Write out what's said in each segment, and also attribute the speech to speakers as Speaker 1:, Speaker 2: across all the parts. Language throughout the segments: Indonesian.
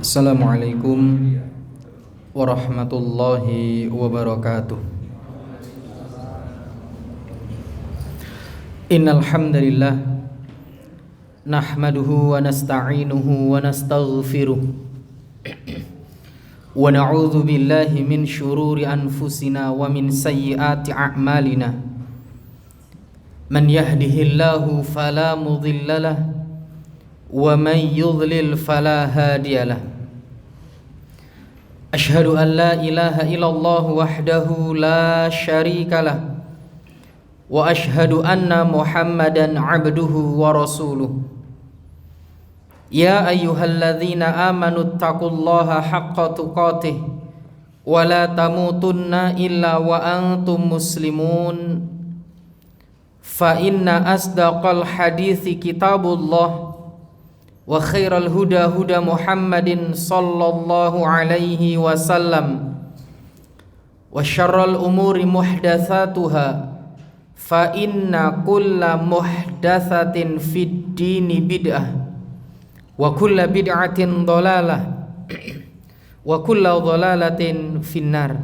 Speaker 1: Assalamualaikum warahmatullahi wabarakatuh. Innal hamdalillah nahmaduhu wa nasta'inuhu wa nastaghfiruh wa na'udzu billahi min syururi anfusina wa min sayyiati a'malina. Man yahdihillahu fala mudhillalah wa man yudlil fala hadiyalah. Asyhadu an la ilaha illallah wahdahu la syarikalah wa asyhadu anna Muhammadan abduhu wa rasuluh. Ya ayyuhalladzina amanu taqullaha haqqa tuqatih wa la tamutunna illa wa antum muslimun. Fa inna asdaqal hadithi kitabullah wa khairal huda huda Muhammadin sallallahu alaihi wasallam wa syarral umuri muhdatsatuha fa inna kulla muhdatsatin fid dini bid'ah wa kulla bid'atin dhalalah wa kulla dhalalatin finnar.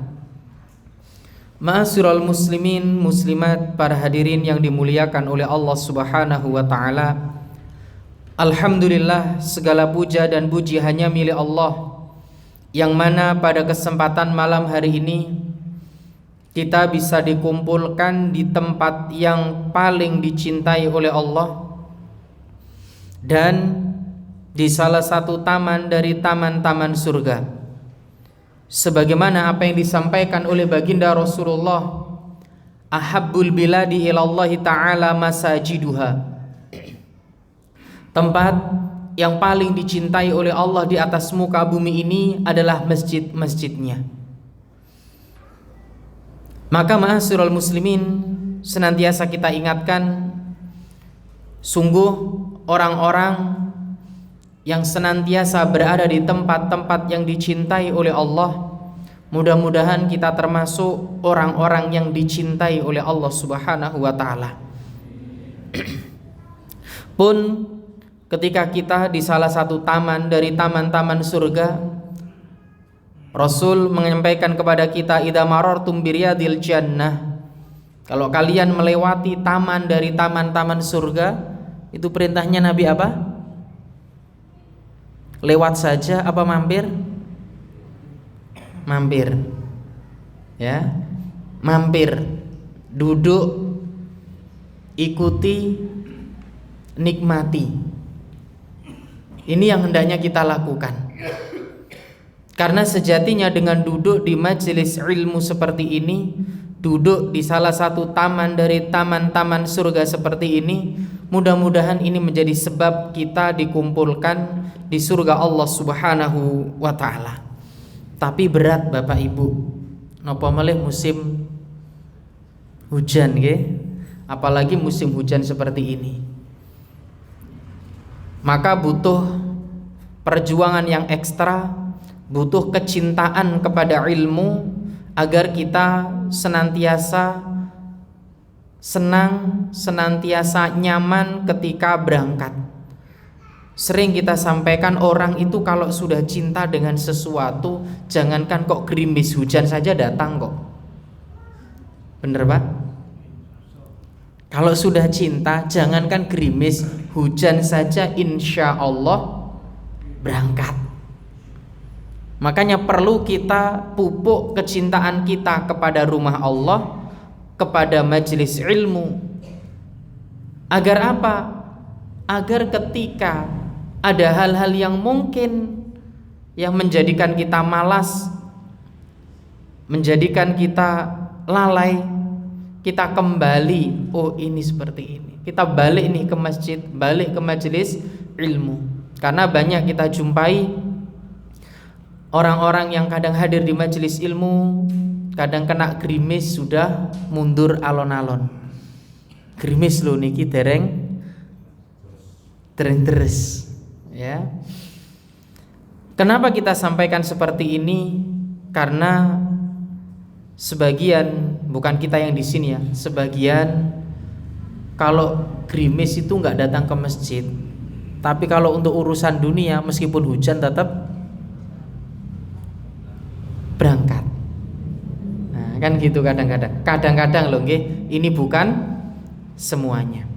Speaker 1: Ma'asyiral muslimin muslimat, para hadirin yang dimuliakan oleh Allah Subhanahu wa taala. Alhamdulillah, segala puja dan puji hanya milik Allah, yang mana pada kesempatan malam hari ini kita bisa dikumpulkan di tempat yang paling dicintai oleh Allah dan di salah satu taman dari taman-taman surga. Sebagaimana apa yang disampaikan oleh baginda Rasulullah, ahabbul biladi ilallahi ta'ala masajiduha, tempat yang paling dicintai oleh Allah di atas muka bumi ini adalah masjid-masjidnya. Maka ma'asyiral muslimin, senantiasa kita ingatkan, sungguh orang-orang yang senantiasa berada di tempat-tempat yang dicintai oleh Allah, mudah-mudahan kita termasuk orang-orang yang dicintai oleh Allah Subhanahu wa ta'ala. Pun ketika kita di salah satu taman dari taman-taman surga, Rasul menyampaikan kepada kita, idza marartum biriyadil jannah, kalau kalian melewati taman dari taman-taman surga, itu perintahnya Nabi apa? Lewat saja apa mampir? Mampir. Ya. Mampir. Duduk, ikuti, nikmati. Ini yang hendaknya kita lakukan. Karena sejatinya dengan duduk di majelis ilmu seperti ini, duduk di salah satu taman dari taman-taman surga seperti ini, mudah-mudahan ini menjadi sebab kita dikumpulkan di surga Allah Subhanahu wa ta'ala. Tapi berat Bapak Ibu, napa malih musim hujan nggih? Apalagi musim hujan seperti ini. Maka butuh perjuangan yang ekstra, butuh kecintaan kepada ilmu agar kita senantiasa senang, senantiasa nyaman ketika berangkat. Sering kita sampaikan, orang itu kalau sudah cinta dengan sesuatu, jangankan kok gerimis, hujan saja datang kok. Bener Pak? Kalau sudah cinta, jangankan gerimis, hujan saja insya Allah berangkat. Makanya perlu kita pupuk kecintaan kita kepada rumah Allah, kepada majelis ilmu. Agar apa? Agar ketika ada hal-hal yang mungkin yang menjadikan kita malas, menjadikan kita lalai, kita kembali, oh ini seperti ini, kita balik nih ke masjid, balik ke majelis ilmu. Karena banyak kita jumpai orang-orang yang kadang hadir di majelis ilmu, kadang kena gerimis sudah mundur alon-alon. Gerimis lho niki dereng deres. Ya. Kenapa kita sampaikan seperti ini? Karena sebagian, bukan kita yang di sini ya, sebagian kalau gerimis itu nggak datang ke masjid, Tapi kalau untuk urusan dunia, meskipun hujan tetap kan gitu kadang-kadang. Kadang-kadang loh nggih, ini bukan semuanya.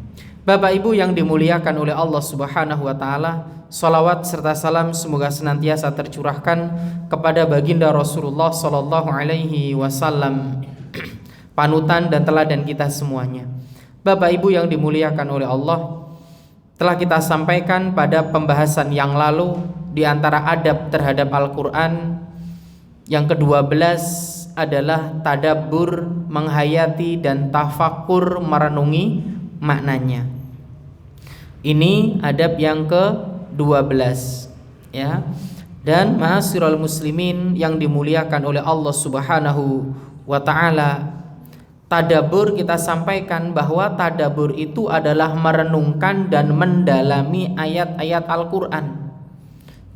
Speaker 1: Bapak Ibu yang dimuliakan oleh Allah Subhanahu wa taala, salawat serta salam semoga senantiasa tercurahkan kepada baginda Rasulullah sallallahu alaihi wasallam, panutan dan teladan kita semuanya. Bapak Ibu yang dimuliakan oleh Allah, telah kita sampaikan pada pembahasan yang lalu di antara adab terhadap Al-Qur'an yang ke-12 adalah tadabbur, menghayati dan tafakkur, merenungi maknanya. Ini adab yang ke-12 ya. Dan ma'asyiral muslimin yang dimuliakan oleh Allah Subhanahu wa taala, tadabbur kita sampaikan bahwa tadabbur itu adalah merenungkan dan mendalami ayat-ayat Al-Qur'an.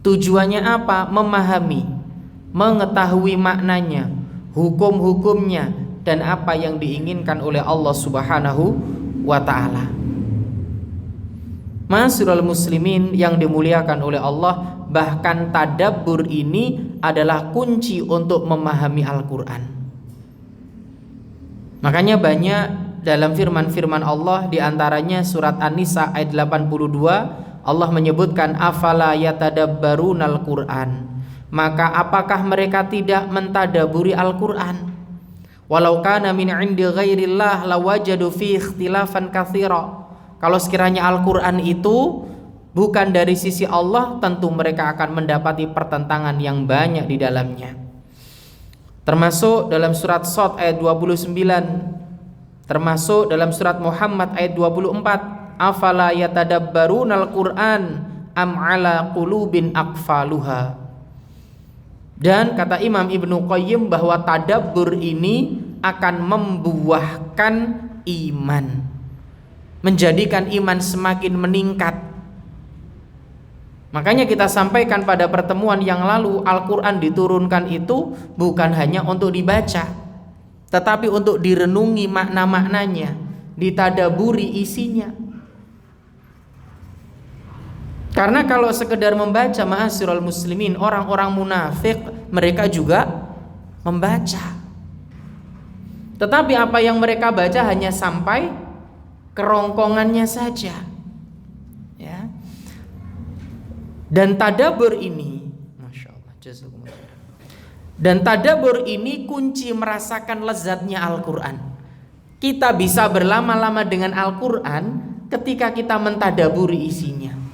Speaker 1: Tujuannya apa? Memahami, mengetahui maknanya, hukum-hukumnya dan apa yang diinginkan oleh Allah Subhanahu wa taala. Ma'asyiral muslimin yang dimuliakan oleh Allah, bahkan tadabbur ini adalah kunci untuk memahami Al-Qur'an. Makanya banyak dalam firman-firman Allah, di antaranya surat An-Nisa ayat 82, Allah menyebutkan afala yatadabbarunal Qur'an. Maka apakah mereka tidak mentadaburi Al-Qur'an? Walau kana min 'indi ghairillah lawajadu fi ikhtilafan katsira. Kalau sekiranya Al-Qur'an itu bukan dari sisi Allah, tentu mereka akan mendapati pertentangan yang banyak di dalamnya. Termasuk dalam surat Shad ayat 29, termasuk dalam surat Muhammad ayat 24, afala yatadabbarunal Qur'an am ala qulubin aqfaluha. Dan kata Imam Ibnu Qayyim bahwa tadabbur ini akan membuahkan iman, menjadikan iman semakin meningkat. Makanya kita sampaikan pada pertemuan yang lalu, Al-Quran diturunkan itu bukan hanya untuk dibaca, tetapi untuk direnungi makna-maknanya, ditadaburi isinya. Karena kalau sekedar membaca, ma'asyiral muslimin, orang-orang munafik mereka juga membaca, tetapi apa yang mereka baca hanya sampai kerongkongannya saja ya. Dan tadabbur ini, Masya Allah, jazakumullah, dan tadabbur ini kunci merasakan lezatnya Al-Quran. Kita bisa berlama-lama dengan Al-Quran ketika kita mentadaburi isinya.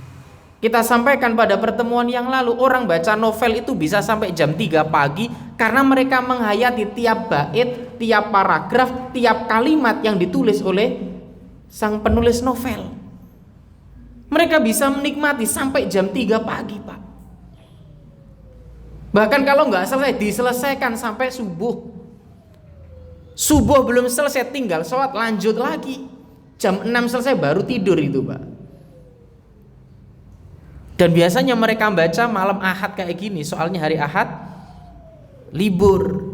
Speaker 1: Kita sampaikan pada pertemuan yang lalu, orang baca novel itu bisa sampai jam 3 pagi karena mereka menghayati tiap bait, tiap paragraf, tiap kalimat yang ditulis oleh sang penulis novel. Mereka bisa menikmati sampai jam 3 pagi, Pak. Bahkan kalau nggak selesai, diselesaikan sampai subuh. Subuh belum selesai, tinggal sholat, lanjut lagi. Jam 6 selesai baru tidur itu, Pak. Dan biasanya mereka baca malam Ahad kayak gini, soalnya hari Ahad libur.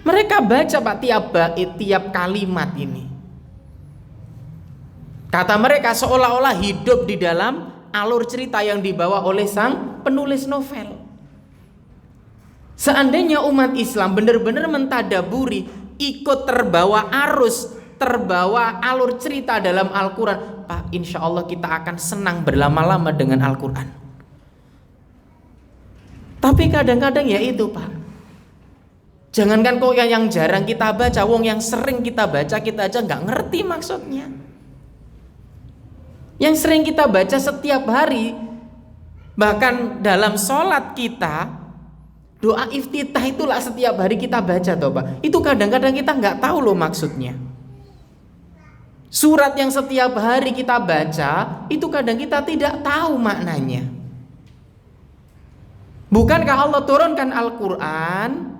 Speaker 1: Mereka baca, Pak, tiap bait, tiap kalimat ini. Kata mereka seolah-olah hidup di dalam alur cerita yang dibawa oleh sang penulis novel. Seandainya umat Islam benar-benar mentadaburi, ikut terbawa arus, terbawa alur cerita dalam Al-Quran, Pak, insya Allah kita akan senang berlama-lama dengan Al-Quran. Tapi kadang-kadang ya itu, Pak, jangankan kok yang jarang kita baca, wong yang sering kita baca kita aja nggak ngerti maksudnya. Yang sering kita baca setiap hari, bahkan dalam sholat kita, doa iftitah itulah setiap hari kita baca toh, Pak. Itu kadang-kadang kita nggak tahu loh maksudnya. Surat yang setiap hari kita baca, itu kadang kita tidak tahu maknanya. Bukankah Allah turunkan Al-Quran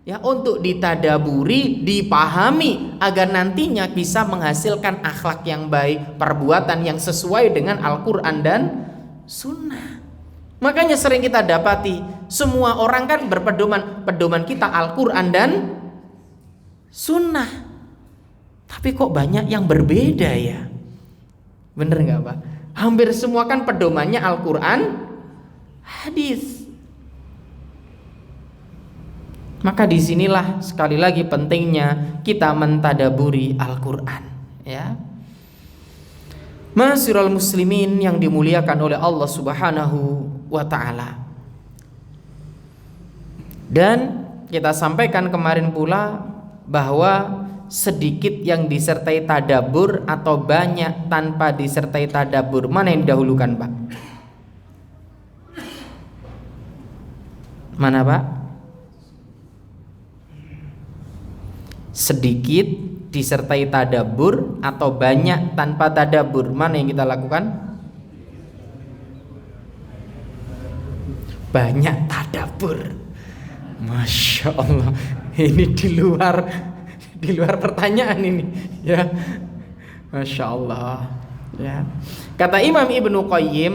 Speaker 1: ya untuk ditadaburi, dipahami, agar nantinya bisa menghasilkan akhlak yang baik, perbuatan yang sesuai dengan Al-Quran dan Sunnah. Makanya sering kita dapati, semua orang kan pedoman kita Al-Quran dan Sunnah. Tapi kok banyak yang berbeda ya? Bener gak, Pak? Hampir semua kan pedomannya Al-Quran, hadis. Maka disinilah sekali lagi pentingnya kita mentadaburi Al-Quran, ya. Ma'asyiral muslimin yang dimuliakan oleh Allah Subhanahu wa ta'ala. Dan kita sampaikan kemarin pula bahwa sedikit yang disertai tadabur atau banyak tanpa disertai tadabur, mana yang didahulukan, Pak? Mana, Pak? Sedikit disertai tadabur atau banyak tanpa tadabur, mana yang kita lakukan? Banyak tadabur. Masya Allah, ini di luar pertanyaan ini, ya. Masya Allah, ya. Kata Imam Ibnu Qayyim,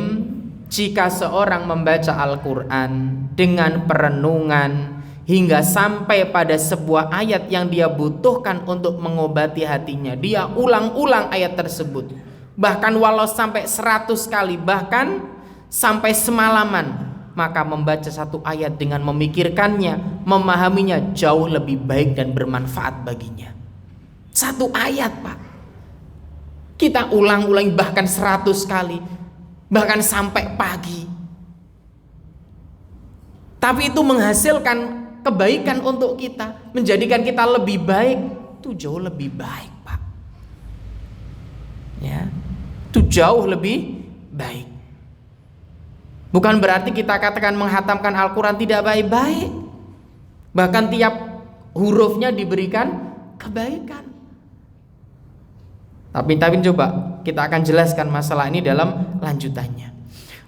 Speaker 1: jika seorang membaca Al-Quran dengan perenungan hingga sampai pada sebuah ayat yang dia butuhkan untuk mengobati hatinya, dia ulang-ulang ayat tersebut, bahkan walau sampai 100 kali, bahkan sampai semalaman, maka membaca satu ayat dengan memikirkannya, memahaminya jauh lebih baik dan bermanfaat baginya. Satu ayat, Pak, kita ulang-ulang bahkan 100 kali, bahkan sampai pagi, tapi itu menghasilkan kebaikan untuk kita, menjadikan kita lebih baik, itu jauh lebih baik, Pak, ya. Itu jauh lebih baik. Bukan berarti kita katakan menghatamkan Al-Quran tidak baik-baik, bahkan tiap hurufnya diberikan kebaikan. Tapi coba kita akan jelaskan masalah ini dalam lanjutannya.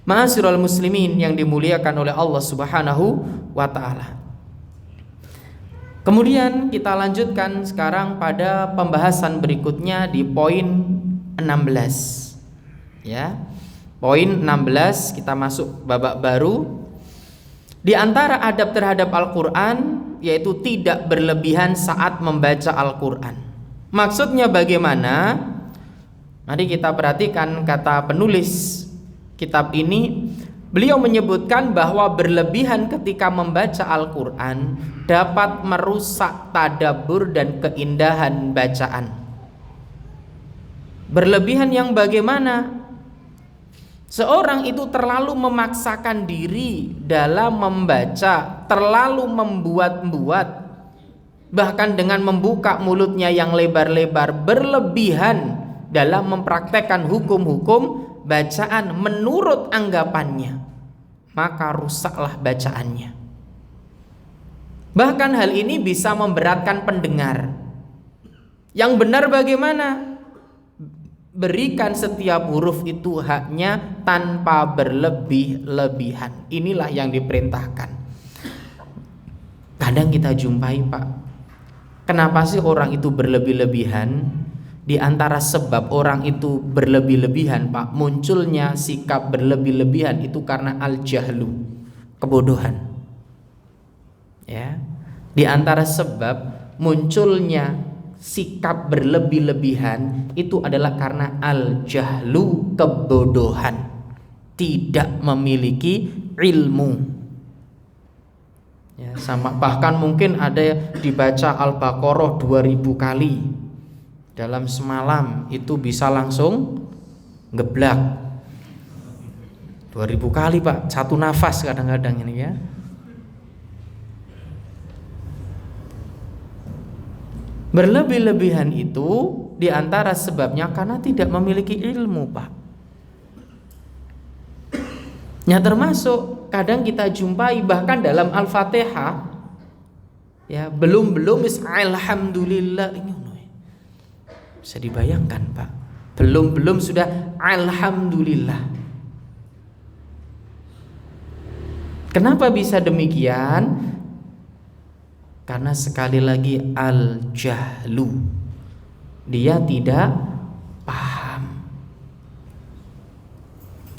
Speaker 1: Ma'asyiral muslimin yang dimuliakan oleh Allah Subhanahu wa ta'ala. Kemudian kita lanjutkan sekarang pada pembahasan berikutnya di poin 16. Ya. Poin 16, kita masuk babak baru. Di antara adab terhadap Al-Quran yaitu tidak berlebihan saat membaca Al-Quran. Maksudnya bagaimana? Mari kita perhatikan kata penulis kitab ini. Beliau menyebutkan bahwa berlebihan ketika membaca Al-Quran dapat merusak tadabbur dan keindahan bacaan. Berlebihan yang bagaimana? Seorang itu terlalu memaksakan diri dalam membaca, terlalu membuat-buat, bahkan dengan membuka mulutnya yang lebar-lebar, berlebihan dalam mempraktekkan hukum-hukum bacaan menurut anggapannya, maka rusaklah bacaannya. Bahkan hal ini bisa memberatkan pendengar. Yang benar bagaimana? Berikan setiap huruf itu haknya tanpa berlebih-lebihan. Inilah yang diperintahkan. Kadang kita jumpai, Pak, kenapa sih orang itu berlebih-lebihan? Di antara sebab orang itu berlebih-lebihan, Pak, munculnya sikap berlebih-lebihan itu karena al-jahlu, kebodohan. Ya. Di antara sebab munculnya sikap berlebih-lebihan itu adalah karena al-jahlu, kebodohan, tidak memiliki ilmu. Ya, sama bahkan mungkin ada dibaca Al-Baqarah 2000 kali dalam semalam, itu bisa langsung ngeblak 2000 kali, Pak, satu nafas kadang-kadang ini, ya. Berlebih-lebihan itu diantara sebabnya karena tidak memiliki ilmu, Pak. Ya, termasuk kadang kita jumpai bahkan dalam Al-Fatihah, ya, belum alhamdulillah, ini bisa dibayangkan, Pak, belum sudah alhamdulillah. Kenapa bisa demikian? Karena sekali lagi al-jahlu, dia tidak paham.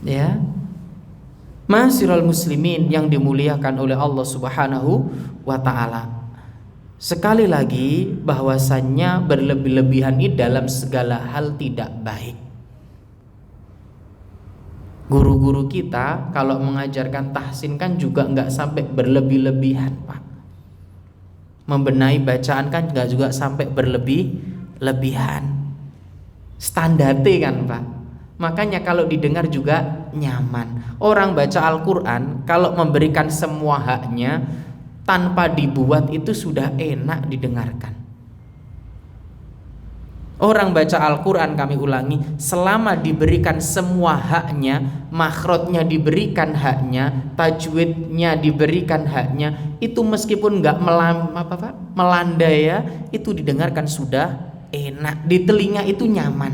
Speaker 1: Ya, ma'asyiral muslimin yang dimuliakan oleh Allah Subhanahu wa ta'ala. Sekali lagi bahwasannya berlebih-lebihan ini dalam segala hal tidak baik. Guru-guru kita kalau mengajarkan tahsin kan juga nggak sampai berlebih-lebihan, Pak. Membenahi bacaan kan nggak juga sampai berlebihan. Standarte kan Pak. Makanya kalau didengar juga nyaman. Orang baca Al-Quran kalau memberikan semua haknya tanpa dibuat itu sudah enak didengarkan. Orang baca Al-Quran, kami ulangi, selama diberikan semua haknya, makhrajnya diberikan haknya, tajwidnya diberikan haknya, itu meskipun nggak melandai ya, itu didengarkan sudah enak, di telinga itu nyaman,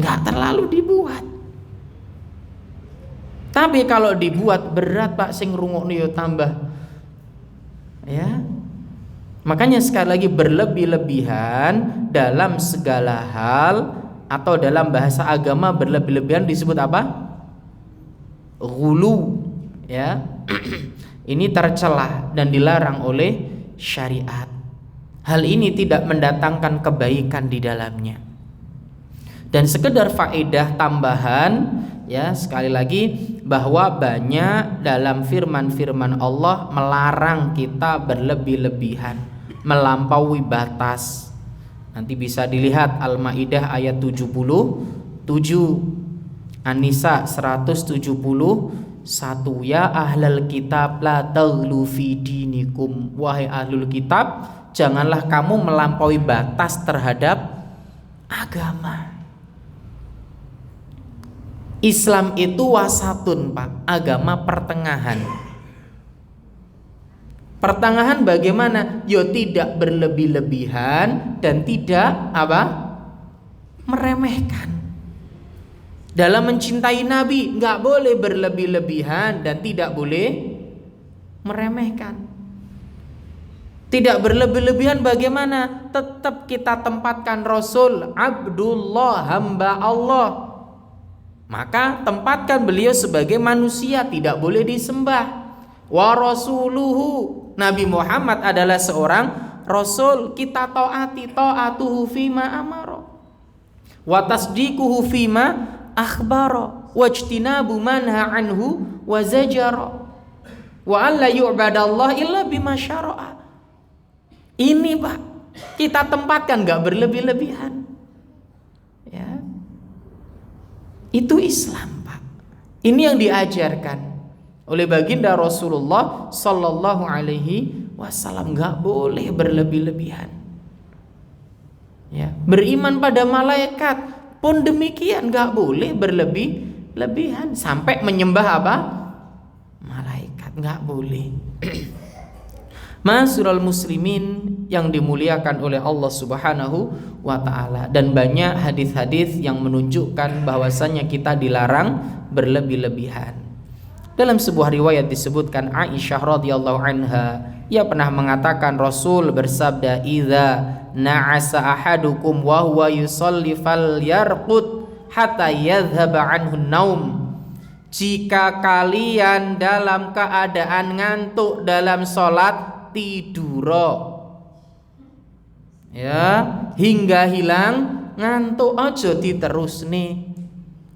Speaker 1: nggak terlalu dibuat. Tapi kalau dibuat berat Pak, sing rungokno yo tambah ya. Makanya sekali lagi, berlebih-lebihan dalam segala hal atau dalam bahasa agama berlebih-lebihan disebut apa? Ghulu ya. Ini tercela dan dilarang oleh syariat. Hal ini tidak mendatangkan kebaikan di dalamnya. Dan sekedar faedah tambahan ya, sekali lagi, bahwa banyak dalam firman-firman Allah melarang kita berlebih-lebihan, melampaui batas. Nanti bisa dilihat Al-Maidah ayat 77, An-Nisa 171, ya ahlal kitab la taghlu fi dinikum, wahai ahlul kitab, janganlah kamu melampaui batas terhadap agama. Islam itu wasatun Pak, agama pertengahan. Pertengahan bagaimana? Yo tidak berlebih-lebihan dan tidak meremehkan. Dalam mencintai Nabi nggak boleh berlebih-lebihan dan tidak boleh meremehkan. Tidak berlebih-lebihan bagaimana? Tetap kita tempatkan Rasul Abdullah, hamba Allah. Maka tempatkan beliau sebagai manusia, tidak boleh disembah. Wa rasuluhu, Nabi Muhammad adalah seorang rasul, kita taati, taatuhu fima amara wa tasdiquhu fima akhbara wajtinabu manha anhu wa zajara wa alla yu'badallah illa bima syara'a. Ini Pak, kita tempatkan, gak berlebih-lebihan ya. Itu Islam Pak. Ini yang diajarkan oleh baginda Rasulullah Sallallahu Alaihi Wasallam. Gak boleh berlebih-lebihan ya. Beriman pada malaikat pun demikian, gak boleh berlebih-lebihan. Sampai menyembah malaikat, gak boleh. Ma'asyiral muslimin yang dimuliakan oleh Allah Subhanahu wa ta'ala. Dan banyak hadis-hadis yang menunjukkan bahwasanya kita dilarang berlebih-lebihan. Dalam sebuah riwayat disebutkan Aisyah radhiyallahu anha, ia pernah mengatakan Rasul bersabda, "Idza na'asa ahadukum wa huwa yusalli falyarqud hatta yadhhaba anhu naum." Jika kalian dalam keadaan ngantuk dalam salat, tiduro ya hingga hilang ngantuk. Aja diterus nih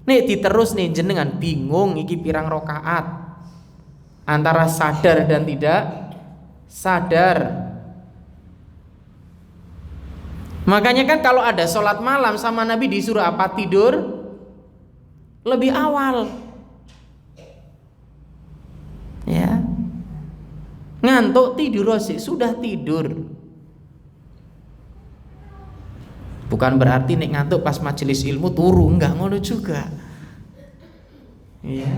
Speaker 1: diterus nih, jenengan bingung iki pirang rakaat, antara sadar dan tidak sadar. Makanya kan kalau ada sholat malam sama Nabi disuruh apa? Tidur lebih awal ya. Ngantuk tidur sih, sudah tidur. Bukan berarti nek ngantuk pas majelis ilmu turu, enggak ngono juga. Ya.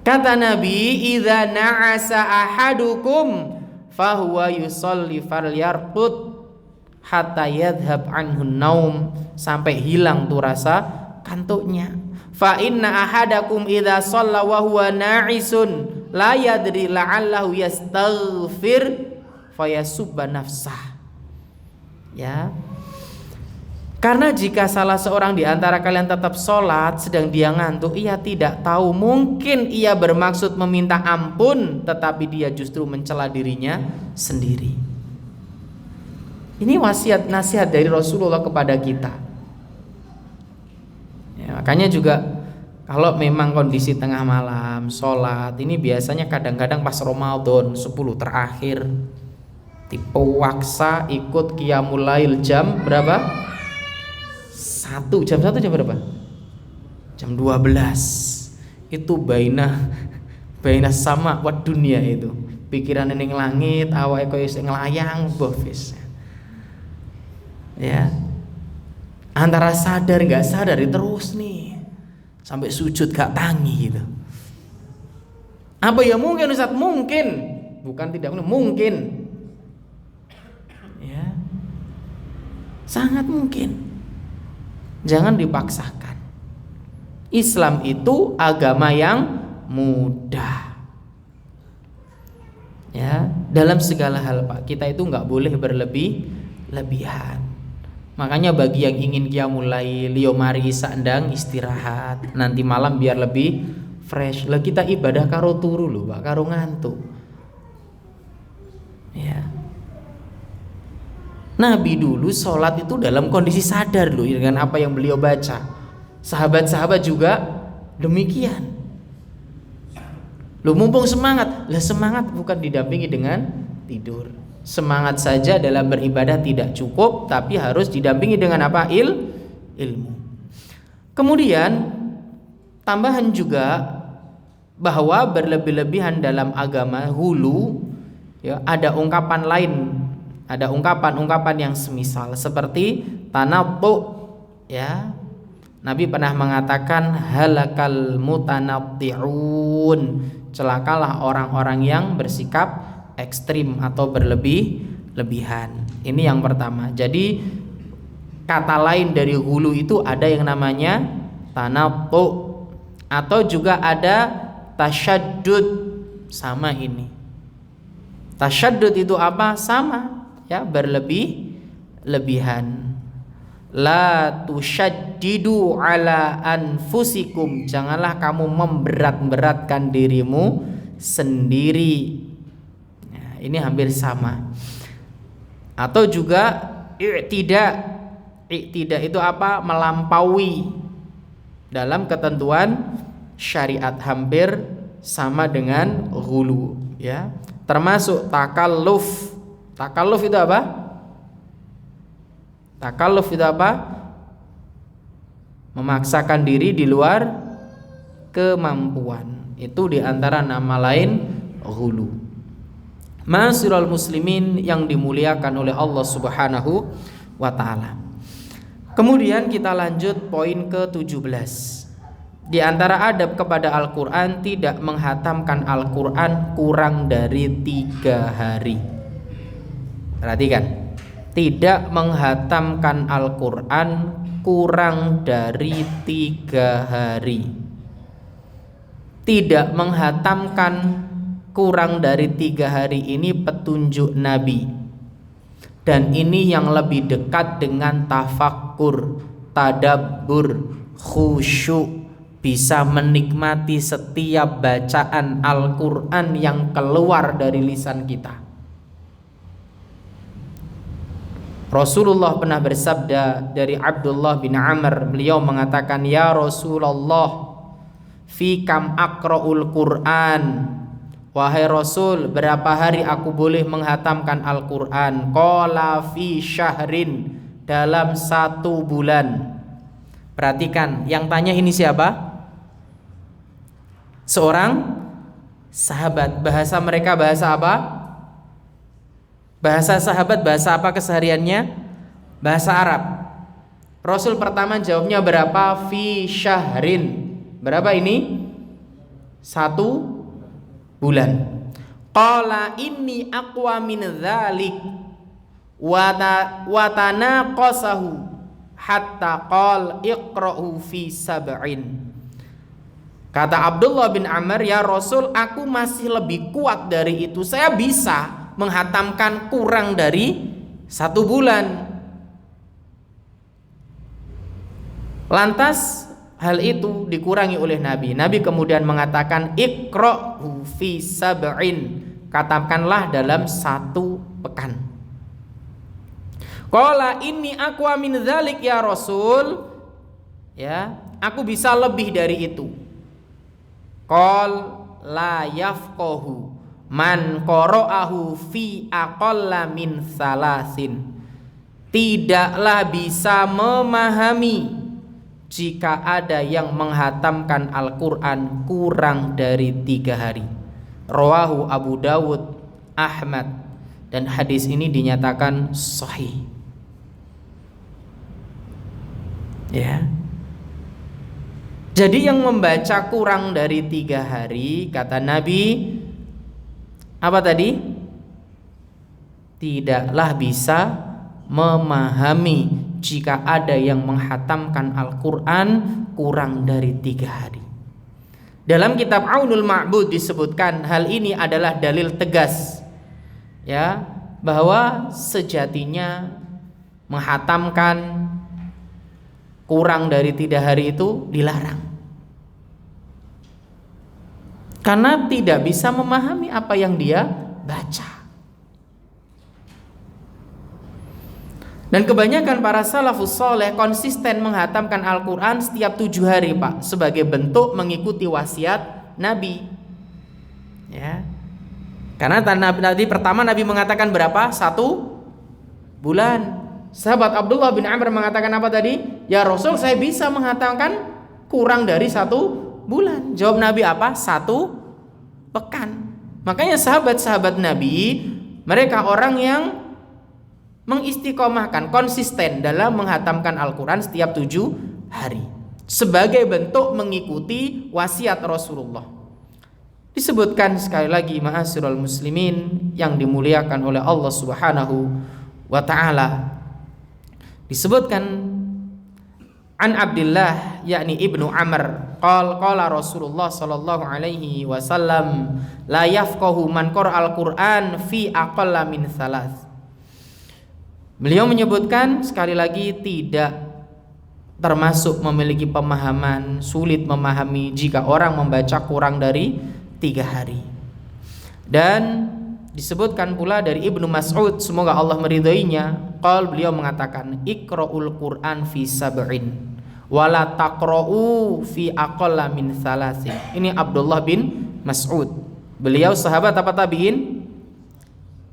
Speaker 1: Kata Nabi, "Idza na'asa ahadukum fahuwa yusalli falyarqud hatta yadhhab anhu naum." Sampai hilang tuh rasa kantuknya. Fa inna ahadakum idza shalla wa huwa na'isun la yadri la'allahu yastaghfir fayasubba nafsah. Ya. Karena jika salah seorang di antara kalian tetap sholat sedang dia ngantuk, ia tidak tahu, mungkin ia bermaksud meminta ampun tetapi dia justru mencela dirinya sendiri. Ini nasihat dari Rasulullah kepada kita ya. Makanya juga Kalau memang kondisi tengah malam sholat, ini biasanya kadang-kadang pas Ramadan 10 terakhir tipe waksa ikut qiyamul lail jam berapa? Jam 1 jam berapa? Jam 12. Itu baina sama wat dunia itu. Pikiran ning langit, awake koyo nglayang bofis. Ya. Antara sadar enggak sadar terus nih. Sampai sujud gak tangi gitu. Apa ya mungkin Ustaz? Mungkin. Bukan tidak mungkin. Ya. Sangat mungkin. Jangan dipaksakan. Islam itu agama yang mudah. Ya, dalam segala hal Pak, kita itu nggak boleh berlebihan. Makanya bagi yang ingin qiyamul lail, yo mari sandang istirahat. Nanti malam biar lebih fresh. Lah kita ibadah karo turu lho, Pak, karo ngantuk. Ya. Nabi dulu sholat itu dalam kondisi sadar loh dengan apa yang beliau baca. Sahabat-sahabat juga demikian. Loh mumpung semangat, lah semangat bukan didampingi dengan tidur. Semangat saja dalam beribadah tidak cukup, tapi harus didampingi dengan apa? Ilmu. Kemudian tambahan juga bahwa berlebih-lebihan dalam agama hulu, ya, ada ungkapan lain, ada ungkapan-ungkapan yang semisal seperti tanattu, ya. Nabi pernah mengatakan halakal mutanatti'un, celakalah orang-orang yang bersikap ekstrim atau berlebihan. Ini yang pertama. Jadi kata lain dari hulu itu ada yang namanya tanattu atau juga ada tasyaddud. Sama ini. Tasyaddud itu apa? Sama, ya, berlebihan. La tusyaddidu ala anfusikum, janganlah kamu memberat-beratkan dirimu sendiri. Nah, ini hampir sama. Atau juga i'tidak itu apa? Melampaui dalam ketentuan syariat, hampir sama dengan ghulu, ya. Termasuk takalluf. Takalluf itu apa? Takalluf itu apa? Memaksakan diri di luar kemampuan. Itu diantara nama lain ghulu. Ma'asyiral muslimin yang dimuliakan oleh Allah Subhanahu wa taala. Kemudian kita lanjut poin ke-17. Di antara adab kepada Al-Qur'an, tidak menghatamkan Al-Qur'an kurang dari 3 hari. Perhatikan. Tidak menghatamkan Al-Quran kurang dari 3 hari. Tidak menghatamkan kurang dari 3 hari ini petunjuk Nabi. Dan ini yang lebih dekat dengan tafakkur, tadabbur, khusyuk, bisa menikmati setiap bacaan Al-Quran yang keluar dari lisan kita. Rasulullah pernah bersabda dari Abdullah bin Amr, beliau mengatakan, ya Rasulullah, fi kam aqra'ul Qur'an, wahai Rasul, berapa hari aku boleh menghatamkan Al-Quran? Qala fi syahrin, dalam 1 bulan. Perhatikan, yang tanya ini siapa? Seorang sahabat. Bahasa mereka bahasa apa? Bahasa sahabat, bahasa apa kesehariannya? Bahasa Arab. Rasul pertama jawabnya berapa? Fi syahrin. Berapa ini? 1 bulan. Qala inni aqwa min dzalik wa tanaqasahu hatta qal iqra'u fi sab'in. Kata Abdullah bin Amr, ya Rasul, aku masih lebih kuat dari itu. Saya bisa menghatamkan kurang dari 1 bulan. Lantas hal itu dikurangi oleh Nabi. Nabi kemudian mengatakan iqra'hu fi sab'in, katakanlah dalam 1 pekan. Qala inni aqwa min dzalik ya Rasul, ya, aku bisa lebih dari itu. Qol la yafqahu man qara'ahu fi aqalla min salasin. Tidaklah bisa memahami jika ada yang menghatamkan Al-Quran kurang dari 3 hari. Rawahu Abu Dawud, Ahmad, dan hadis ini dinyatakan sahih. Ya. Jadi yang membaca kurang dari 3 hari, kata Nabi, apa tadi? Tidaklah bisa memahami jika ada yang menghatamkan Al-Quran kurang dari 3 hari. Dalam kitab Aunul Ma'bud disebutkan hal ini adalah dalil tegas, ya, bahwa sejatinya menghatamkan kurang dari 3 hari itu dilarang, karena tidak bisa memahami apa yang dia baca. Dan kebanyakan para salafus soleh konsisten menghatamkan Al-Quran setiap 7 hari, Pak, sebagai bentuk mengikuti wasiat Nabi, ya. Karena tadi pertama Nabi mengatakan berapa? 1 bulan. Sahabat Abdullah bin Amr mengatakan apa tadi? Ya Rasul, saya bisa menghatamkan kurang dari 1 bulan. Jawab Nabi apa? 1 pekan. Makanya sahabat-sahabat Nabi, mereka orang yang mengistiqomahkan, konsisten dalam menghatamkan Al-Quran setiap 7 hari sebagai bentuk mengikuti wasiat Rasulullah. Disebutkan sekali lagi, ma'asyiral muslimin yang dimuliakan oleh Allah Subhanahu wa ta'ala, disebutkan an Abdullah yakni Ibnu Amr qala Rasulullah sallallahu alaihi wasallam la yafqahu man qara'al Qur'an fi aqalla min thalath. Beliau menyebutkan sekali lagi, tidak termasuk memiliki pemahaman, sulit memahami jika orang membaca kurang dari 3 hari. Dan disebutkan pula dari Ibnu Mas'ud, semoga Allah meridhoinya, beliau mengatakan iqra'ul Qur'an fi sab'in wala taqra'u fi aqalla min thalathin. Ini Abdullah bin Mas'ud. Beliau sahabat apa tabi'in?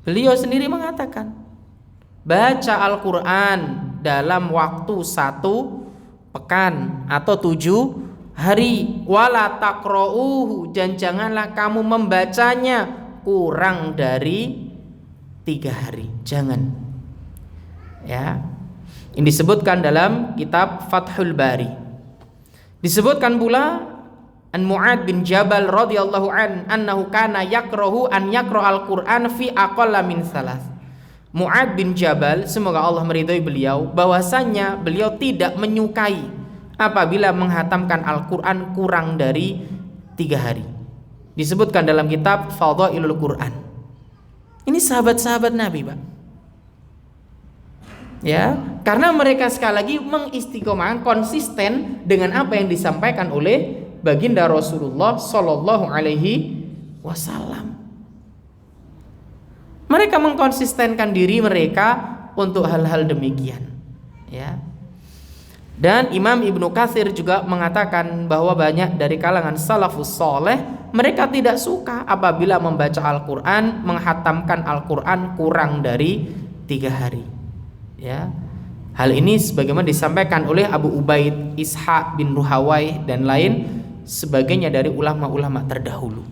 Speaker 1: Beliau sendiri mengatakan, baca Al-Quran dalam waktu 1 pekan atau 7 hari. Wala taqra'uhu, dan janganlah kamu membacanya kurang dari 3 hari. Jangan, ya. Ini disebutkan dalam kitab Fathul Bari. Disebutkan pula an Mu'ad bin Jabal radhiyallahu anhu kana yakrahu an yaqra'al Qur'an fi aqalla min thalath. Mu'ad bin Jabal, semoga Allah meridhai beliau, bahwasannya beliau tidak menyukai apabila menghatamkan Al-Quran kurang dari 3 hari. Disebutkan dalam kitab Fadhailul Quran. Ini sahabat-sahabat Nabi, Pak, ya, karena mereka sekali lagi mengistiqomahkan, konsisten dengan apa yang disampaikan oleh baginda Rasulullah Sallallahu Alaihi Wasallam. Mereka mengkonsistenkan diri mereka untuk hal-hal demikian, ya. Dan Imam Ibnu Katsir juga mengatakan bahwa banyak dari kalangan salafus soleh, mereka tidak suka apabila membaca Al-Quran, menghatamkan Al-Quran kurang dari 3 hari, ya. Hal ini sebagaimana disampaikan oleh Abu Ubaid, Ishaq bin Ruhawai, dan lain sebagainya dari ulama-ulama terdahulu.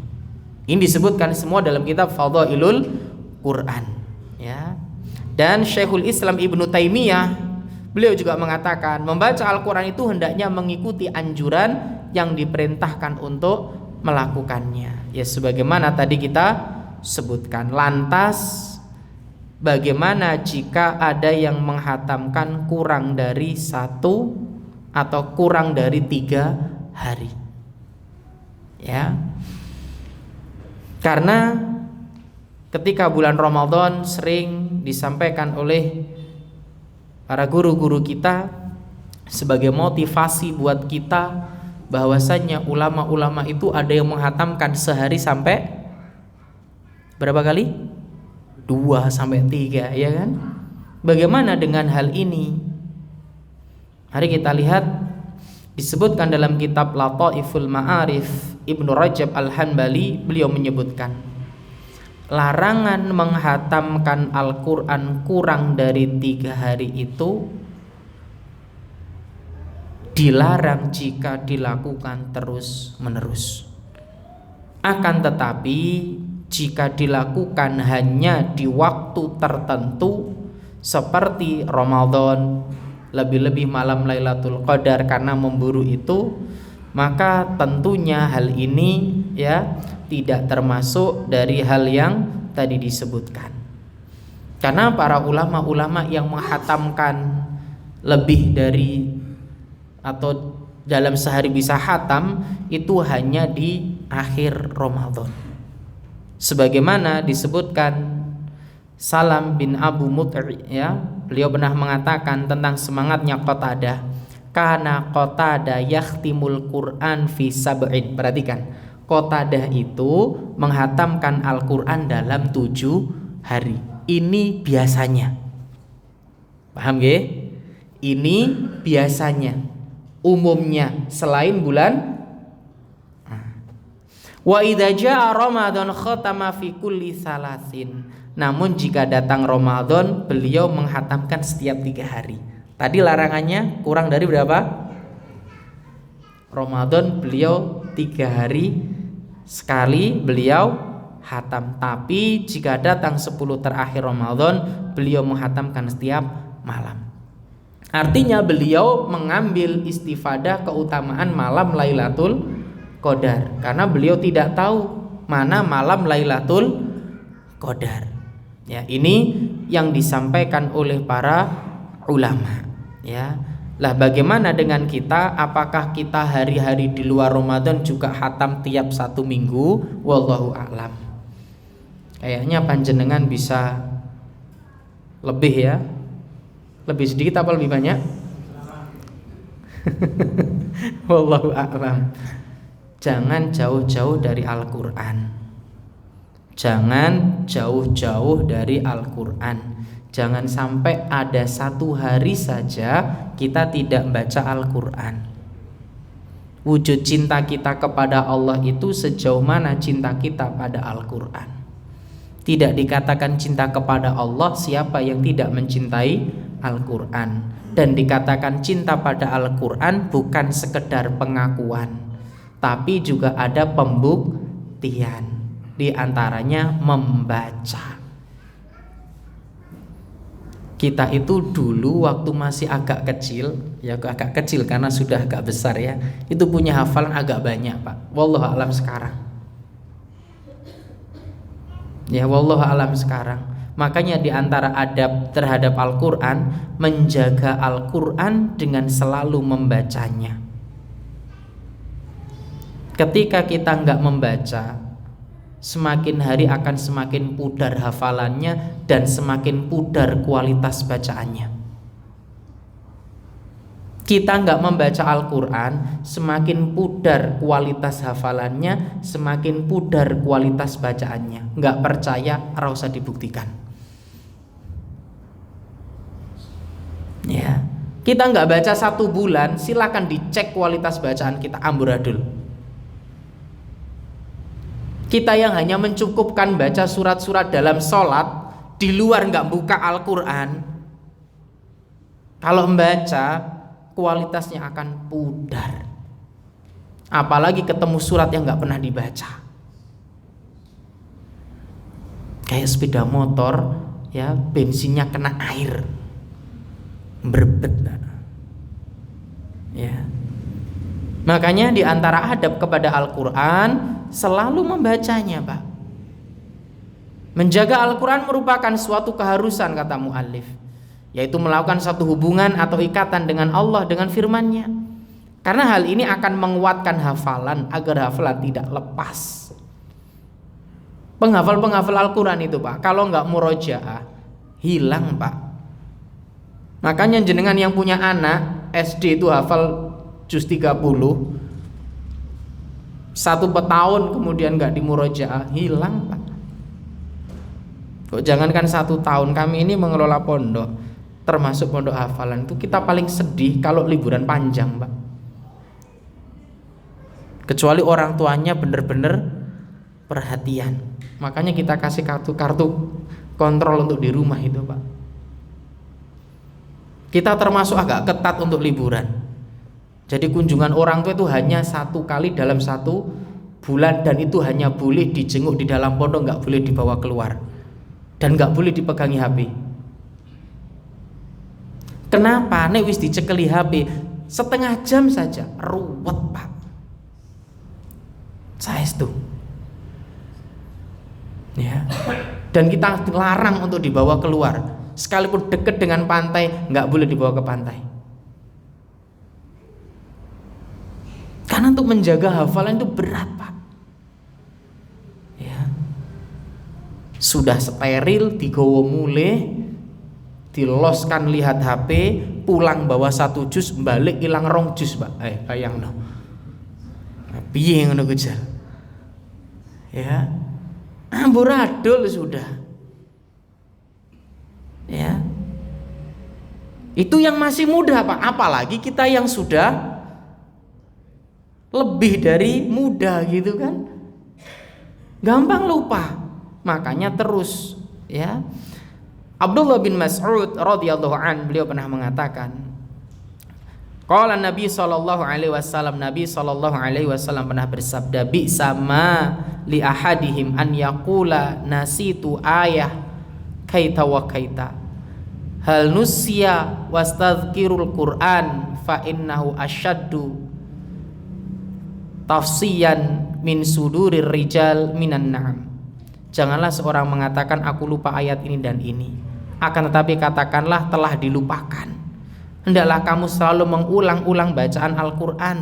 Speaker 1: Ini disebutkan semua dalam kitab Fadhailul Quran, ya. Dan Syekhul Islam Ibnu Taimiyah, beliau juga mengatakan membaca Al-Quran itu hendaknya mengikuti anjuran yang diperintahkan untuk melakukannya, ya, sebagaimana tadi kita sebutkan. Lantas bagaimana jika ada yang menghatamkan kurang dari 1 atau kurang dari 3 hari, ya. Karena ketika bulan Ramadan sering disampaikan oleh para guru-guru kita sebagai motivasi buat kita, bahwasannya ulama-ulama itu ada yang menghatamkan sehari sampai berapa kali? 2 sampai 3, ya kan? Bagaimana dengan hal ini? Mari kita lihat Disebutkan dalam kitab Lataiful Ma'arif Ibnu Rajab Al-Hanbali, beliau menyebutkan larangan menghatamkan Al-Quran kurang dari 3 hari itu dilarang jika dilakukan terus menerus. Akan tetapi jika dilakukan hanya di waktu tertentu seperti Ramadan, lebih-lebih malam Lailatul Qadar karena memburu itu, maka tentunya hal ini ya tidak termasuk dari hal yang tadi disebutkan. Karena para ulama-ulama yang menghatamkan lebih dari atau dalam sehari bisa hatam itu hanya di akhir Ramadan. Sebagaimana disebutkan Salam bin Abu Mut'i, ya, beliau pernah mengatakan tentang semangatnya Qatadah, kana Qatadah yakhtimul Quran fi sab'in. Perhatikan, Qatadah itu menghatamkan Al-Quran dalam 7 hari. Ini biasanya. Paham nggih? Ini biasanya. Umumnya selain bulan. Wa idza jaa Ramadan khatama fi kulli salasin. Namun jika datang Ramadan, beliau menghatamkan setiap 3 hari. Tadi larangannya kurang dari berapa? Ramadan beliau 3 hari sekali beliau hatam. Tapi jika datang 10 terakhir Ramadan, beliau menghatamkan setiap malam. Artinya beliau mengambil istifadah keutamaan malam Lailatul Qadar, karena beliau tidak tahu mana malam Lailatul Qadar. Ya, ini yang disampaikan oleh para ulama, ya. Lah bagaimana dengan kita? Apakah kita hari-hari di luar Ramadan juga hatam tiap 1 minggu? Wallahu a'lam. Kayaknya panjenengan bisa lebih, ya. Lebih sedikit apa lebih banyak? Wallahu a'lam. Jangan jauh-jauh dari Al-Quran. Jangan jauh-jauh dari Al-Quran. Jangan sampai ada 1 hari saja kita tidak baca Al-Quran. Wujud cinta kita kepada Allah itu sejauh mana cinta kita pada Al-Quran. Tidak dikatakan cinta kepada Allah siapa yang tidak mencintai Al-Quran. Dan dikatakan cinta pada Al-Quran bukan sekedar pengakuan, tapi juga ada pembuktian. Di antaranya membaca. Kita itu dulu waktu masih agak kecil, ya agak kecil karena sudah agak besar ya, itu punya hafalan agak banyak, Pak. Wallahu a'lam sekarang. Ya, wallahu a'lam sekarang. Makanya di antara adab terhadap Al-Quran, menjaga Al-Quran dengan selalu membacanya. Ketika kita nggak membaca, semakin hari akan semakin pudar hafalannya dan semakin pudar kualitas bacaannya. Kita nggak membaca Al-Quran, semakin pudar kualitas hafalannya, semakin pudar kualitas bacaannya. Nggak percaya, harus usah dibuktikan. Ya, kita nggak baca 1 bulan, silakan dicek kualitas bacaan kita amburadul. Kita yang hanya mencukupkan baca surat-surat dalam sholat, di luar nggak buka Al-Quran, kalau membaca kualitasnya akan pudar. Apalagi ketemu surat yang nggak pernah dibaca, kayak sepeda motor, ya bensinnya kena air, berbet, ya. Makanya di antara adab kepada Al-Quran selalu membacanya, Pak. Menjaga Al-Quran merupakan suatu keharusan, kata muallif, yaitu melakukan satu hubungan atau ikatan dengan Allah dengan firman-Nya. Karena hal ini akan menguatkan hafalan agar hafalan tidak lepas. Penghafal Al-Quran itu, Pak, kalau nggak murojaah hilang, Pak. Makanya jenengan yang punya anak SD itu hafal juz 30, 1 tahun kemudian nggak dimurojaah, hilang, Pak. Kok jangankan 1 tahun, kami ini mengelola pondok, termasuk pondok hafalan, itu kita paling sedih kalau liburan panjang, Pak. kecuali orang tuanya benar-benar perhatian. Makanya kita kasih kartu kontrol untuk di rumah itu, Pak. Kita termasuk agak ketat untuk liburan. Jadi kunjungan orang tua itu hanya 1 kali dalam 1 bulan, dan itu hanya boleh dijenguk di dalam pondok, nggak boleh dibawa keluar, dan nggak boleh dipegangi HP. Kenapa? Nek wis dicekeli HP setengah jam saja ruwet, Pak. Saestu. Ya. Dan kita larang untuk dibawa keluar. Sekalipun dekat dengan pantai, nggak boleh dibawa ke pantai. Karena untuk menjaga hafalan itu berat, Pak. Ya. Sudah steril, digowo mulai, diloskan lihat HP, pulang bawa 1 juz, balik hilang 2 juz, Pak. Bayangno. Piye ngono ku jar. Ya. Amburadul sudah. Ya. Itu yang masih muda, Pak. Apalagi kita yang sudah lebih dari muda gitu kan. Gampang lupa. Makanya terus, ya. Abdullah bin Mas'ud radhiyallahu an, beliau pernah mengatakan, qala Nabi sallallahu alaihi wasallam, Nabi sallallahu alaihi wasallam pernah bersabda, bi sama li ahadihim an yaqula nasitu ayah kaita wa kaita hal nusya wastadhkirul Qur'an fa innahu asyaddu tafsiyan min sudurir rijal minan na'am. Janganlah seorang mengatakan aku lupa ayat ini dan ini, akan tetapi katakanlah telah dilupakan. Hendaklah kamu selalu mengulang-ulang bacaan Al-Quran,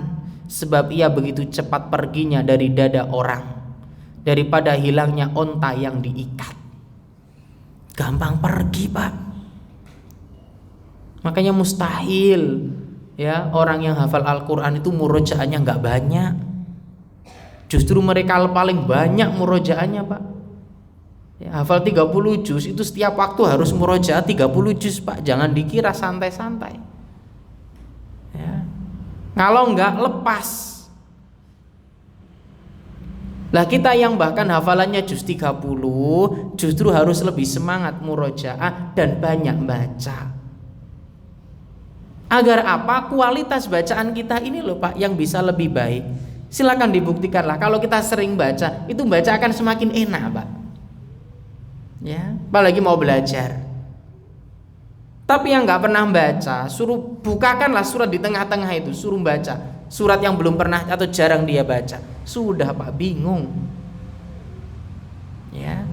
Speaker 1: sebab ia begitu cepat perginya dari dada orang daripada hilangnya onta yang diikat. Gampang pergi, Pak. Makanya mustahil ya orang yang hafal Al-Quran itu murojaannya nggak banyak. Justru mereka paling banyak murojaannya, Pak. Ya, hafal 30 juz itu setiap waktu harus murojaah 30 juz, Pak. Jangan dikira santai-santai. Ya. Kalau enggak lepas. Lah kita yang bahkan hafalannya juz 30 justru harus lebih semangat murojaah dan banyak baca. Agar apa? Kualitas bacaan kita ini loh, Pak, yang bisa lebih baik. Silakan dibuktikanlah. Kalau kita sering baca, itu baca akan semakin enak, Pak. Ya, apalagi mau belajar. Tapi yang nggak pernah baca, suruh bukakanlah surat di tengah-tengah itu, suruh baca surat yang belum pernah atau jarang dia baca, sudah, Pak, bingung. Ya.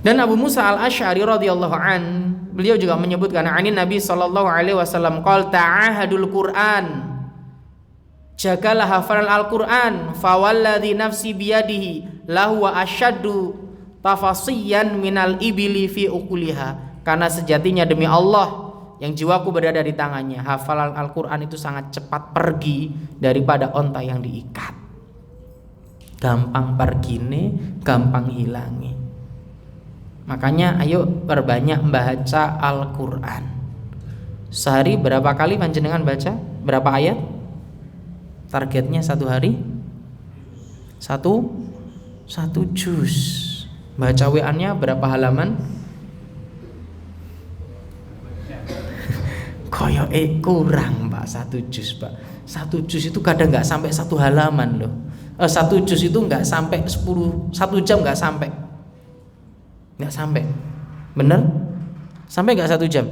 Speaker 1: Dan Abu Musa al-Asy'ari radhiyallahu an, beliau juga menyebutkan anin Nabi sallallahu alaihi wasallam qala ta'ahadul Qur'an, jagalah hafalan Al-Quran, fawalladhi nafsi biyadihi lahuwa asyaddu tafasiyan minal ibili fi ukuliha. Karena sejatinya demi Allah yang jiwaku berada di tangannya, hafalan Al-Quran itu sangat cepat pergi daripada onta yang diikat. Gampang pergine, gampang hilangi. Makanya ayo perbanyak membaca Al-Quran. Sehari berapa kali panjenengan baca? Berapa ayat? Targetnya 1 hari 1 juz. Baca WA-nya berapa halaman? Koyoke kurang, Pak, 1 juz, Pak. 1 juz itu kadang nggak sampai 1 halaman loh. 1 juz itu nggak sampai 1 jam nggak sampai. Nggak sampai. Bener? Sampai nggak 1 jam?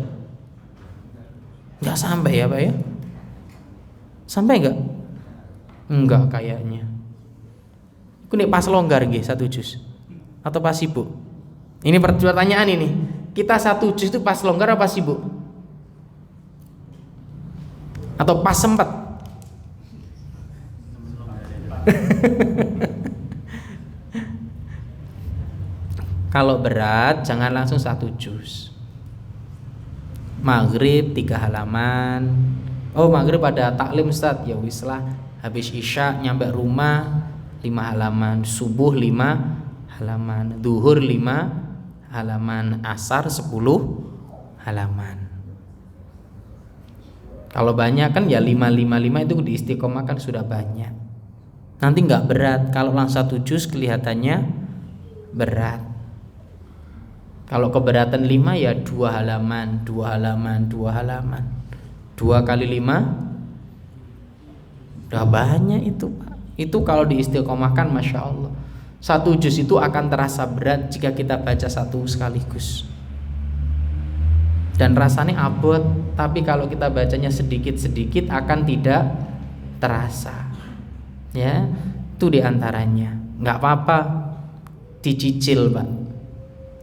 Speaker 1: Nggak sampai ya, Pak ya? Sampai nggak? Enggak kayaknya. Ku nek pas longgar nggih 1 juz atau pas sibuk? Ini pertanyaan ini. Kita 1 juz itu pas longgar apa sibuk? Atau pas sempat? Kalau berat jangan langsung 1 juz. Maghrib 3 halaman. Oh, maghrib ada taklim, Ustaz. Ya wis lah. Habis isya nyampe rumah 5 halaman, subuh 5 halaman, duhur 5 halaman, asar 10 halaman. Kalau banyak kan ya 5 itu diistiqomahkan sudah banyak. Nanti nggak berat. Kalau langsung 1 juz kelihatannya berat. Kalau keberatan 5 ya 2 halaman, 2 halaman, 2 halaman. 2 kali 5 udah banyak itu Pak. Itu kalau diistiqomahkan Masya Allah. 1 juz itu akan terasa berat jika kita baca 1 sekaligus. Dan rasanya abot, tapi kalau kita bacanya sedikit-sedikit akan tidak terasa. Ya, itu diantaranya. Nggak apa-apa dicicil Pak.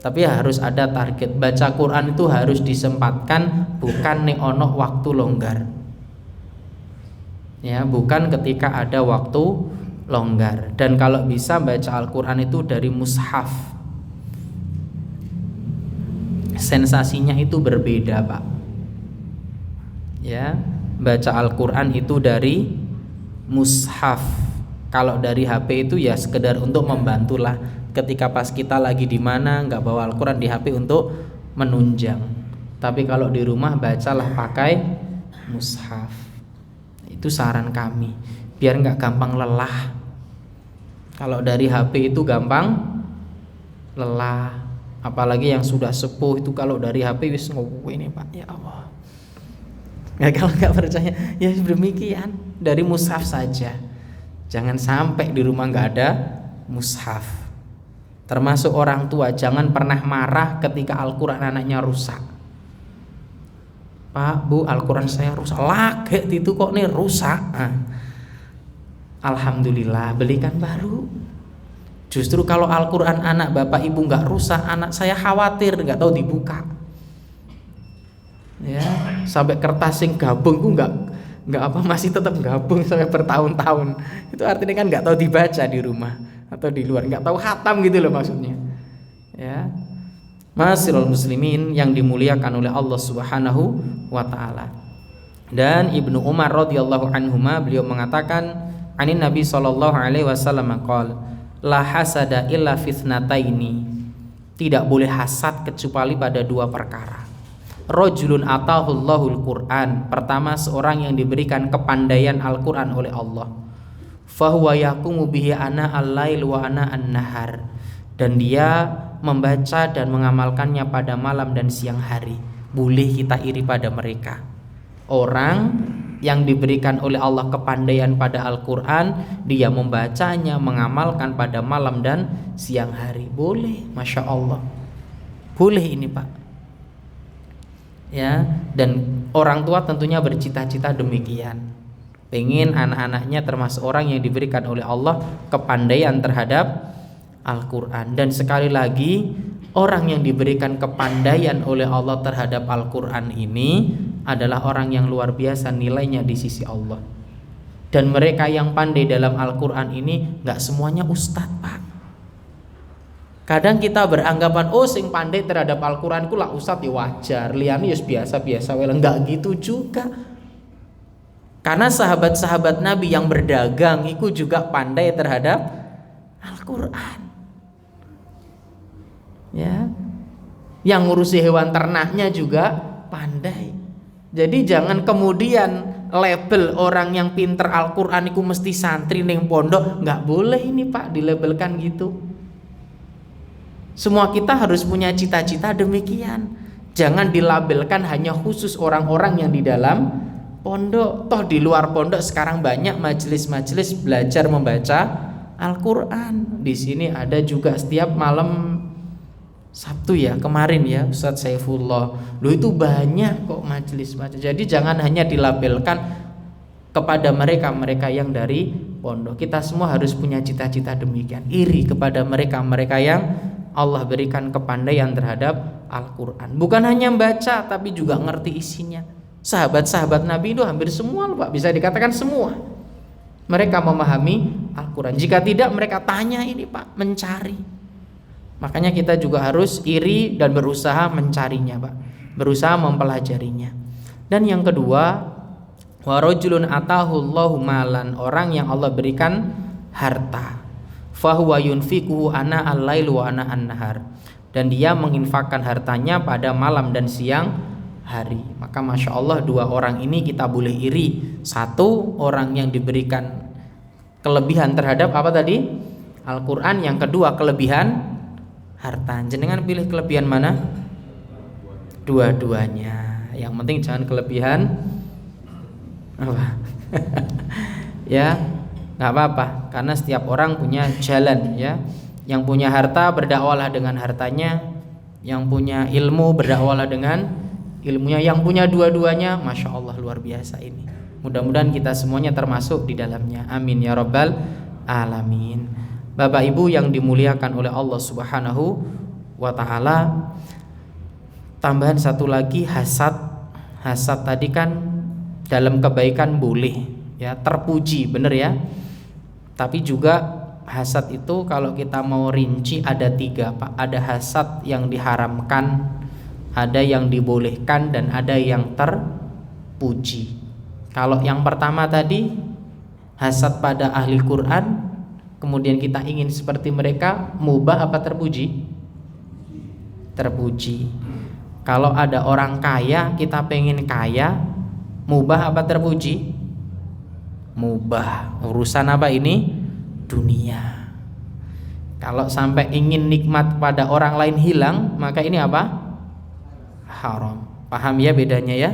Speaker 1: Tapi harus ada target. Baca Quran itu harus disempatkan, bukan nek ono waktu longgar. Ya, bukan ketika ada waktu longgar. Dan kalau bisa baca Al-Quran itu dari mushaf. Sensasinya itu berbeda Pak. Ya, baca Al-Quran itu dari mushaf. Kalau dari HP itu ya sekedar untuk membantulah. Ketika pas kita lagi di mana nggak bawa Al-Quran di HP untuk menunjang. Tapi kalau di rumah bacalah pakai mushaf. Itu saran kami, biar nggak gampang lelah. Kalau dari HP itu gampang lelah. Apalagi yang sudah sepuh itu kalau dari HP wis ngowo ini Pak, ya Allah. Ya kalau nggak percaya ya demikian, dari mushaf saja. Jangan sampai di rumah nggak ada mushaf. Termasuk orang tua, jangan pernah marah ketika Al-Quran anaknya rusak. Pak, Bu, Al-Quran saya rusak. Lagi itu kok nih rusak. Alhamdulillah, belikan baru. Justru kalau Al-Quran anak bapak ibu nggak rusak, anak saya khawatir nggak tahu dibuka. Ya, sampai kertas sing gabung ku nggak apa masih tetap gabung sampai bertahun-tahun. Itu artinya kan nggak tahu dibaca di rumah atau di luar, nggak tahu khatam gitu loh maksudnya. Ya, Ma'asyiral muslimin yang dimuliakan oleh Allah Subhanahu wa taala. Dan Ibnu Umar radhiyallahu anhuma beliau mengatakan, anin Nabi sallallahu alaihi wasallam qala la hasada illa fitnataini. Tidak boleh hasad kecuali pada 2 perkara. Rajulun atahullahul Qur'an. Pertama, seorang yang diberikan kepandaian Al-Qur'an oleh Allah. Fahuwa yaqumu bihi ana al-lail wa ana an-nahar. Dan dia membaca dan mengamalkannya pada malam dan siang hari. Boleh kita iri pada mereka. Orang yang diberikan oleh Allah kepandaian pada Al-Quran, dia membacanya, mengamalkan pada malam dan siang hari. Boleh, Masya Allah. Boleh ini Pak. Ya, dan orang tua tentunya bercita-cita demikian. Pengen anak-anaknya termasuk orang yang diberikan oleh Allah kepandaian terhadap Al-Quran. Dan sekali lagi, orang yang diberikan kepandaian oleh Allah terhadap Al-Quran ini adalah orang yang luar biasa nilainya di sisi Allah. Dan mereka yang pandai dalam Al-Quran ini gak semuanya ustadz Pak. Kadang kita beranggapan oh sing pandai terhadap Al-Quran ku lah ustadz ya wajar, liane ya biasa-biasa. Enggak gitu juga. Karena sahabat-sahabat Nabi yang berdagang itu juga pandai terhadap Al-Quran. Ya, yang ngurusi hewan ternaknya juga pandai. Jadi jangan kemudian label orang yang pinter Al-Quran itu mesti santri ning pondok. Nggak boleh ini Pak dilabelkan gitu. Semua kita harus punya cita-cita demikian. Jangan dilabelkan hanya khusus orang-orang yang di dalam pondok. Toh di luar pondok sekarang banyak majelis-majelis belajar membaca Al-Quran. Di sini ada juga setiap malam Sabtu ya kemarin ya Ustadz Saifullah. Loh itu banyak kok majelis-majelis. Jadi jangan hanya dilabelkan kepada mereka yang dari pondok. Kita semua harus punya cita-cita demikian. Iri kepada mereka yang Allah berikan kepandaian terhadap Al-Quran. Bukan hanya baca tapi juga ngerti isinya. Sahabat-sahabat Nabi itu hampir semua Pak, bisa dikatakan semua. Mereka memahami Al-Quran. Jika tidak mereka tanya ini Pak, mencari. Makanya kita juga harus iri dan berusaha mencarinya Pak, berusaha mempelajarinya. Dan yang kedua, wa rajulun atahullahu malan, orang yang Allah berikan harta. Fahuwa yunfiquhu ana al-lail wa ana an-nahar. Dan dia menginfakkan hartanya pada malam dan siang hari. Maka Masya Allah, dua orang ini kita boleh iri. Satu, orang yang diberikan kelebihan terhadap apa tadi? Al-Quran. Yang kedua, kelebihan harta. Jenengan pilih kelebihan mana? Dua-duanya. Yang penting jangan kelebihan apa? Ya, nggak apa-apa, karena setiap orang punya jalan ya. Yang punya harta berdakwalah dengan hartanya, yang punya ilmu berdakwalah dengan ilmunya. Yang punya dua-duanya, Masya Allah, luar biasa ini. Mudah-mudahan kita semuanya termasuk di dalamnya. Amin ya rabbal alamin. Bapak Ibu yang dimuliakan oleh Allah Subhanahu wa ta'ala, tambahan satu lagi, hasad. Hasad tadi kan dalam kebaikan boleh ya, terpuji, bener ya. Tapi juga hasad itu kalau kita mau rinci ada tiga, Pak. Ada hasad yang diharamkan, ada yang dibolehkan, dan ada yang terpuji. Kalau yang pertama tadi, hasad pada ahli Quran, kemudian kita ingin seperti mereka, mubah apa terpuji? Terpuji. Kalau ada orang kaya, kita pengen kaya, mubah apa terpuji? Mubah. Urusan apa ini? Dunia. Kalau sampai ingin nikmat pada orang lain hilang, maka ini apa? Haram. Paham ya bedanya ya?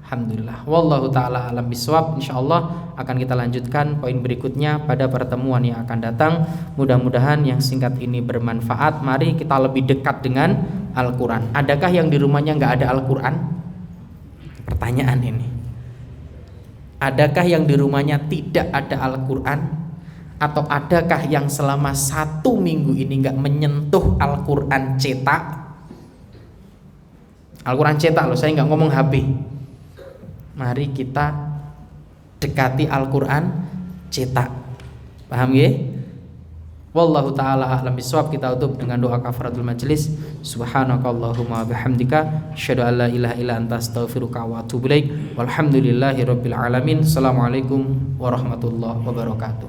Speaker 1: Alhamdulillah. Wallahu ta'ala alam biswab. InsyaAllah akan kita lanjutkan poin berikutnya pada pertemuan yang akan datang. Mudah-mudahan yang singkat ini bermanfaat. Mari kita lebih dekat dengan Al-Quran. Adakah yang di rumahnya nggak ada Al-Quran? Pertanyaan ini. Adakah yang di rumahnya tidak ada Al-Quran? Atau adakah yang selama 1 minggu ini nggak menyentuh Al-Quran cetak? Al-Quran cetak loh, saya nggak ngomong HP. Mari kita dekati Al-Quran cetak. Paham ya? Wallahu ta'ala a'lam bishawab. Kita tutup dengan doa kafaratul majlis. Subhanakallahumma bihamdika asyhadu an la ilaha illa anta astaghfiruka wa atubu ilaik. Walhamdulillahirabbil alamin. Assalamualaikum warahmatullahi wabarakatuh.